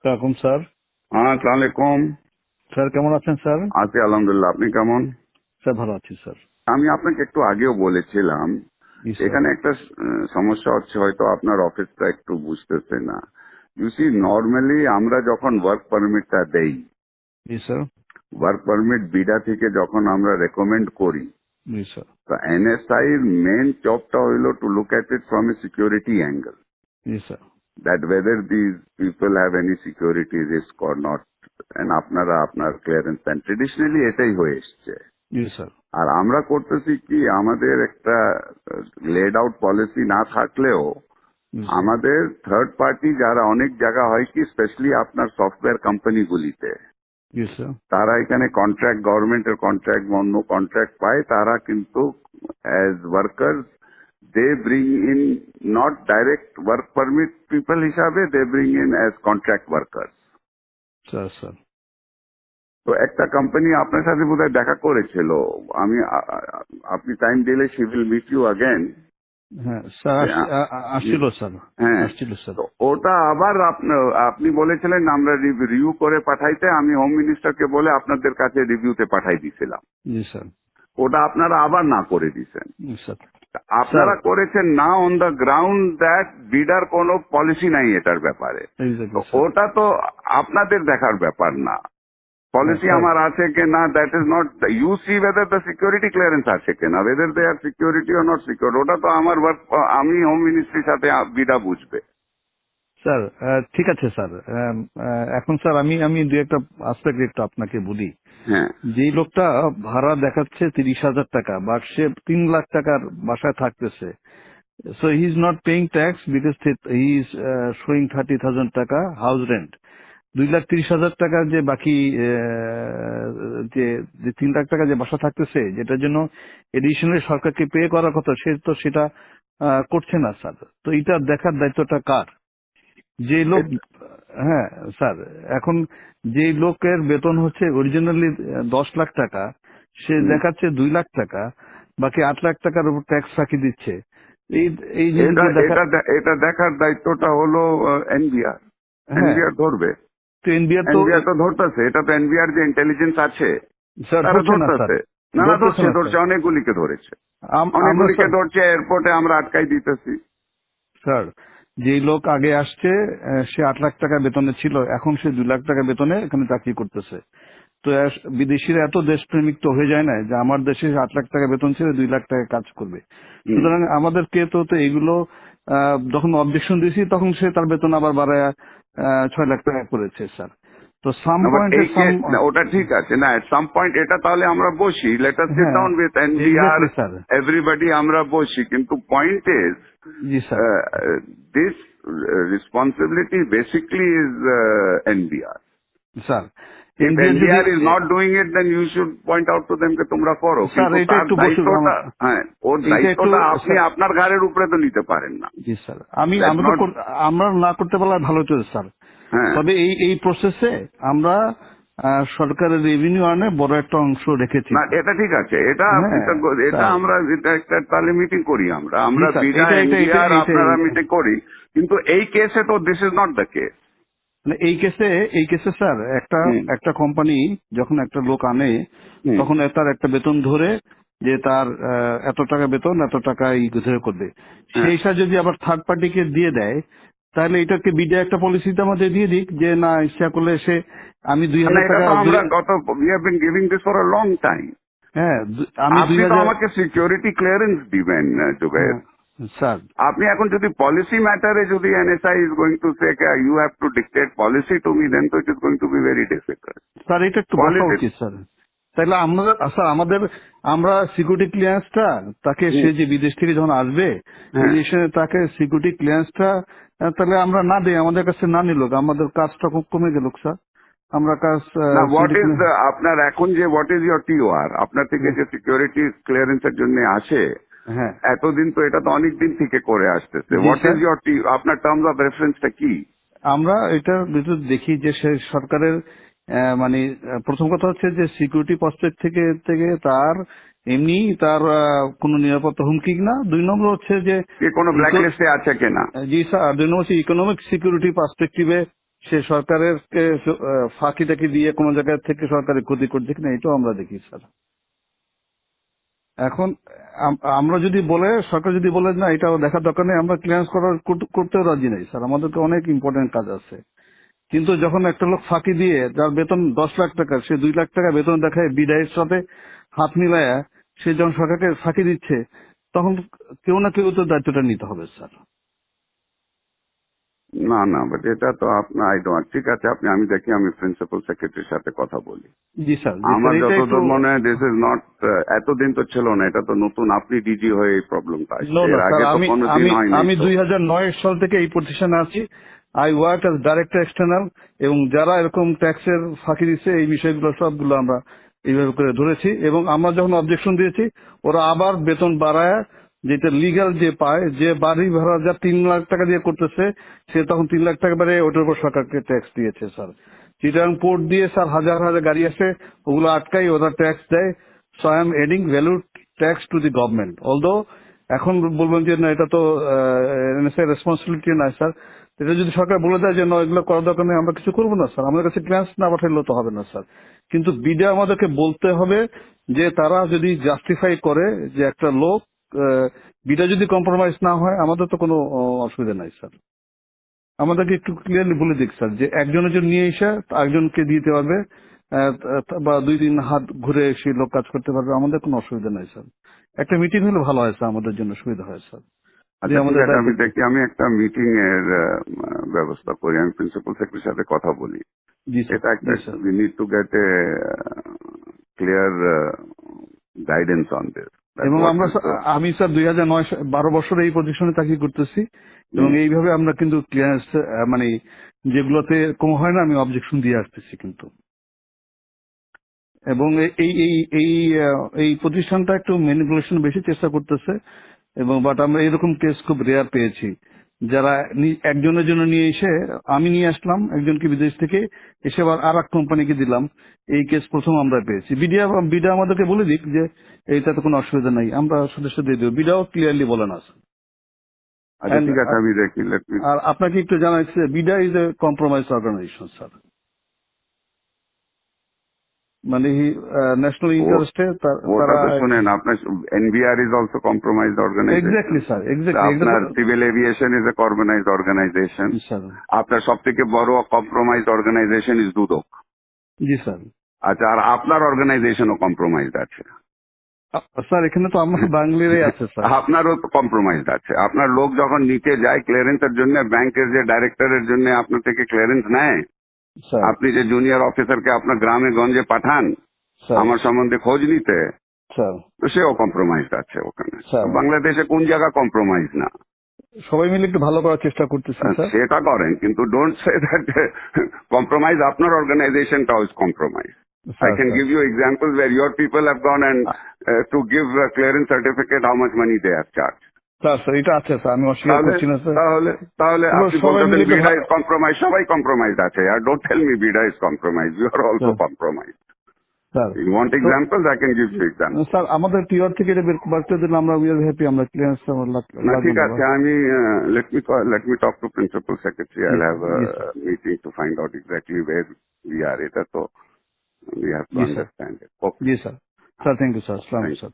ওয়ালাইকুম স্যার। হ্যাঁ, আসসালামু আলাইকুম। স্যার কেমন আছেন স্যার? আছি আলহামদুলিল্লাহ, আপনি কেমন? স্যার ভালো আছি স্যার। আমি আপনাকে একটু আগেও বলেছিলাম জি স্যার। এখানে একটা সমস্যা হচ্ছে, হয়তো আপনার অফিসটা একটু বুঝতেছে না। ইউ সি, নর্মালি আমরা যখন ওয়ার্ক পারমিটটা দেই, জি স্যার। ওয়ার্ক পারমিট বিডা থেকে যখন আমরা রেকমেন্ড করি, জি স্যার। তো এনএসআই মেন জবটা হইল to look at it from a security angle, G sir. that whether these people have any security risk or not, and আপনারা আপনার ক্লিয়ারেন্স দেন। ট্রেডিশনালি এটাই হয়ে এসছে। জি স্যার। আর আমরা করতেছি কি, আমাদের একটা লেড আউট পলিসি না থাকলেও জি স্যার। আমাদের থার্ড পার্টি যারা অনেক জায়গা হয় কি, স্পেশালি আপনার সফটওয়্যার কোম্পানিগুলিতে, জি স্যার। তারা এখানে কন্ট্রাক্ট, গভর্নমেন্টের কন্ট্রাক্ট বা অন্য কন্ট্রাক্ট পায়, তারা কিন্তু as workers they bring in not direct work permit people হিসাবে, they bring in as contract workers. Sir sir. তো একটা কোম্পানি আপনার সাথে বোধহয় দেখা করেছিল, আমি আপনি টাইম দিলে she will meet you again. হ্যাঁ স্যার, আসছিল স্যার। হ্যাঁ, আসছিল স্যার। তো ওটা আবার আপনি বলেছিলেন আমরা রিভিউ করে পাঠাইতে, আমি হোম মিনিস্টারকে বলে আপনাদের কাছে রিভিউতে পাঠাই দিয়েছিলাম। জি স্যার। ওটা আপনারা আবার না করে দিয়েছেন। জি স্যার। আপনারা করেছেন না অন দ্য গ্রাউন্ড দ্যাট বিডার কোনো পলিসি নাই এটার ব্যাপারে। তো ওটা তো আপনাদের দেখার ব্যাপার না, পলিসি আমার আছে কি না, that is not, you see whether the security clearance আছে কিনা, whether they are security or not secure, ওটা তো আমার ওয়ার্ক, আমি হোম মিনিস্ট্রির সাথে বিডা বুঝবে। স্যার ঠিক আছে স্যার। এখন স্যার আমি দু একটা আসপেক্ট একটু আপনাকে বলি। হ্যাঁ, যেই লোকটা ভাড়া দেখাচ্ছে 30,000 টাকা, বা সে 3 লাখ টাকার বাসায় থাকতেছে, so he is not paying tax because he is showing 30,000 টাকা house rent. 2,30,000 টাকা যে বাকি যে 3 লাখ টাকা যে বাসা থাকতেছে, যেটার জন্য এডিশনালি সরকারকে পে করার কথা, সে তো সেটা করছে না স্যার। তো এটা দেখার দায়িত্বটা কার? যে লোক, হ্যাঁ স্যার, এখন যে লোকের বেতন হচ্ছে অরিজিনালি 10 লাখ টাকা, সে দেখাচ্ছে 2 লাখ টাকা, বাকি 8 লাখ টাকার উপর ট্যাক্স ফাঁকি দিচ্ছে। এটা দেখার দায়িত্বটা হলো এনবিআর। হ্যাঁ, এনবিআর ধরবে, তো এনবিআর তো ধরতেছে, এটা তো এনবিআর যে ইন্টেলিজেন্স আছে স্যার তারা ধরছে না স্যার। ধরতেছে। না, ধরছে, অনেকগুলিকে ধরেছে, অনেকগুলিকে ধরছে, এয়ারপোর্টে আমরা আটকাই দিতেছি। স্যার, যেই লোক আগে আসছে সে 8 লাখ টাকা বেতনে ছিল, এখন সে 2 লাখ টাকা বেতনে এখানে চাকরি করতেছে। তো বিদেশিরা এত দেশপ্রেমিক তো হয়ে যায় না যে আমার দেশে 8 লাখ টাকা বেতন ছিল 2 লাখ টাকা কাজ করবে। সুতরাং আমাদেরকে তো এইগুলো যখন অবজেকশন দিয়েছি, তখন সে তার বেতন আবার বাড়ায় 6 লাখ টাকা করেছে স্যার। তো সাম পয়েন্টে ওটা ঠিক আছে না, এট সাম পয়েন্ট এটা তাহলে আমরা বসি, let us sit down with NBR, everybody আমরা বসি, কিন্তু point is this responsibility basically is NBR. Sir, if NBR is not doing it, then you should point out to them যে তোমরা করো, কিন্তু তার দায়িত্বটা, হ্যাঁ, ওর দায়িত্বটা আপনি আপনার ঘাড়ের উপরে তো নিতে পারেন না। জি স্যার, আমরা না করতে পারলে ভালো হতো স্যার। তবে এই প্রসেসে আমরা সরকারের রেভিনিউ আনে বড় একটা অংশ রেখেছি। না, এটা ঠিক আছে, এটা আমরা একটা তাহলে মিটিং করি, আমরা আপনারা মিটিং করি, কিন্তু এই কেসে তো this is not the case. এই কেসে স্যার, একটা কোম্পানি যখন একটা লোক আনে, তখন তার একটা বেতন ধরে যে তার এত টাকা বেতন, এত টাকা করবে, সেই হিসাবে যদি আবার থার্ড পার্টিকে দিয়ে দেয়, তাহলে এটাকে বিডে একটা পলিসিতে আমাদের দিয়ে দিক যে না, ইচ্ছা করলে সে আমি 2,000 টাকা, হ্যাঁ আমি 2,000, আমাকে সিকিউরিটি ক্লিয়ারেন্স দিবেন জুবের স্যার। আপনি এখন যদি পলিসি ম্যাটারে যদি NSI is going to say you have to dictate policy to me, then তো it is going to be very difficult. Sir এটা একটু বলা উচিত স্যার। তাহলে আমরা সিকিউরিটি ক্লিয়ারেন্সটা তাকে, সে যে বিদেশ থেকে যখন আসবে তাকে সিকিউরিটি ক্লিয়ারেন্সটা তাহলে আমরা না দিই, আমাদের কাছে না নিল, আমাদের কাজটা খুব কমে গেল স্যার। আমরা কাজ আপনার এখন যে হোয়াট ইজ ইউর টিওআর, আপনার থেকে যে সিকিউরিটি ক্লিয়ারেন্সের জন্য আসে, হ্যাঁ, এতদিন তো এটা তো অনেক দিন থেকে করে আসতেছে, হোয়াট ইজ ইউর আপনার টার্মস অফ রেফারেন্সটা কি? আমরা এটা দেখি যে সে সরকারের, মানে প্রথম কথা হচ্ছে যে সিকিউরিটি পার্সপেক্ট থেকে তার এমনি তার কোনো নিরাপত্তা হুমকি না। 2 নম্বর হচ্ছে যে কোনো ব্ল্যাকলিস্টে আছে কিনা। জি স্যার। 2 নম্বর হচ্ছে ইকোনমিক সিকিউরিটি পার্সপেক্টিভে সে সরকারের ফাঁকি টাকি দিয়ে কোনো জায়গা থেকে সরকারের ক্ষতি করছে কিনা এটাও আমরা দেখি স্যার। এখন আমরা যদি বলে, সরকার যদি বলে না এটা দেখার দরকার নেই, আমরা ক্লিয়ারেন্স করতেও রাজি নেই স্যার, আমাদেরকে অনেক ইম্পর্টেন্ট কাজ আছে। কিন্তু যখন একটা লোক ফাঁকি দিয়ে, যার বেতন 10 লাখ টাকা, সে 2 লাখ টাকা বেতন দেখায় বিদায়ের সাথে হাত মিলায়া সে যখন সরকারকে ফাঁকি দিচ্ছে, তখন কেউ না কেউ তো দায়িত্বটা নিতে হবে স্যার। না না, বাট এটা তো আপনার ঠিক আছে, আমি দেখি, আমি প্রিন্সিপাল সেক্রেটারির সাথে কথা বলি। জি স্যার। আমার যতদূর মনে হয় দিস ইজ নট, এতদিন তো ছিল না, এটা তো নতুন, আপনি ডিজি হয়ে এই প্রবলেমটা আসছে, এর আগে তো কোনোদিন হয়নি। আমি 2009 সাল থেকে এই প্রতিষ্ঠানে আছি। I work as director external, এবং যারা এরকম ট্যাক্সের ফাঁকি দিচ্ছে এই বিষয়গুলো সবগুলো আমরা এইভাবে করে ধরেছি, এবং আমরা যখন অবজেকশন দিয়েছি ওরা আবার বেতন বাড়ায়, যেটা লিগ্যাল যে পায়, যে বাড়ি ভাড়া যা 3 লাখ টাকা দিয়ে করতেছে সে তখন 3 লাখ টাকা বাড়ে ওটার উপর সরকারকে ট্যাক্স দিয়েছে স্যার। চিটাং পোর্ট দিয়ে স্যার হাজার হাজার গাড়ি আসে, ওগুলো আটকাই, ওরা ট্যাক্স দেয়। So I am adding value tax to the government. Although এখন বলবেন যে না এটা তো রেসপন্সিবিলিটি না স্যার, এটা যদি সরকার বলে দেয় যে না এগুলো করার দরকার নেই, আমরা কিছু করবো না স্যার, আমাদের কাছে ক্লিয়ারেন্স না পাঠাইলেও তো হবে না স্যার। কিন্তু বিডা আমাদেরকে বলতে হবে যে তারা যদি জাস্টিফাই করে যে একটা লোক বিডা যদি কম্প্রোমাইজ না হয়, আমাদের তো কোনো অসুবিধা নাই স্যার। আমাদেরকে একটু ক্লিয়ারলি বলে দিক স্যার যে একজনের জন্য নিয়ে এসে একজনকে দিতে পারবে, বা 2-3 হাত ঘুরে এসে লোক কাজ করতে পারবে, আমাদের কোনো অসুবিধা নাই স্যার। একটা মিটিং হলে ভালো হয় স্যার, আমাদের জন্য সুবিধা হয় স্যার। আচ্ছা ঠিক আছে, আমি দেখি, আমি একটা মিটিং এর ব্যবস্থা করি, আমি প্রিন্সিপাল সেক্রেটারির সাথে কথা বলি। এটা একটা we need to get A clear guidance on this. এবং আমি স্যার 12 বছর এই পজিশনে চাকরি করতেছি, এবং এইভাবে আমরা কিন্তু ক্লিয়ারেন্স মানে যেগুলোতে কম হয় না আমি অবজেকশন দিয়ে আসতেছি কিন্তু। এবং এই প্রতিষ্ঠানটা একটু ম্যানিপুলেশন বেশি চেষ্টা করতেছে, এবং বাট আমরা এরকম কেস খুব রেয়ার পেয়েছি, যারা একজনের জন্য নিয়ে এসে, আমি নিয়ে আসলাম একজনকে বিদেশ থেকে, এসে আবার আর এক কোম্পানিকে দিলাম, এই কেস প্রথম আমরা পেয়েছি। বিডা আমাদেরকে বলে দিক যে এইটাতে কোনো অসুবিধা নাই, আমরা সদস্য দিয়ে দেবো, বিডাও ক্লিয়ারলি বলে না। আচ্ছা ঠিক আছে, আমি দেখি। আর আপনাকে একটু জানাচ্ছি, BIDA is a compromise organization sir, মানে ন্যাশনাল ইন্টারেস্টে তারা শুনেন, আপনার NBR is also compromised organization. Exactly sir, exactly. আপনার civil aviation is a compromised organization. আপনার সব থেকে বড় কম্প্রোমাইজড অর্গানাইজেশন ইজ দুদক। জি স্যার। আচ্ছা, আর আপনার অর্গানাইজেশনও কম্প্রোমাইজড আছে স্যার? এখানে তো আমার বাংলারই আছে স্যার। আপনারও তো কম্প্রোমাইজড আছে। আপনার লোক যখন নিচে যায় ক্লিয়ারেন্সের জন্য, ব্যাংকের যে ডাইরেক্টরের জন্য আপনার থেকে ক্লিয়ারেন্স নেয়, আপনি যে জুনিয়র অফিসারকে আপনার গ্রামে গঞ্জে পাঠান আমার সম্বন্ধে খোঁজ নিতে, তো সেও কম্প্রোমাইজড আছে ওখানে। বাংলাদেশে কোন জায়গা কম্প্রোমাইজ না? সবাই মিলে একটু ভালো করার চেষ্টা করতেছি। সেটা করেন, কিন্তু ডোন্ট সে দ্যাট কম্প্রোমাইজ আপনার অর্গানাইজেশনটাও is compromise. I can give you examples where your people have gone and to give a clearance certificate, how much money they have charged. Sir এটা আছে স্যার, আমি অস্বীকার করছি না স্যার। তাহলে আপনি বলতেন বিডা ইজ কম্প্রোমাইজ, সবাই কম্প্রোমাইজ আছে। আর don't tell me BIDA is compromise, you are also compromise. You want examples? I can give you examples. Sir আমাদের টিওর থেকে এটা বের করতে দিলে আমরা উই আর হ্যাপি, আমরা ক্লিয়ারেন্স ঠিক আছে, আমি let me talk to principal secretary. I'll have a meeting to find out exactly where we are. এটা তো we have to understand it. Yes, sir. Sir, thank you, sir. Assalamu alaikum, sir.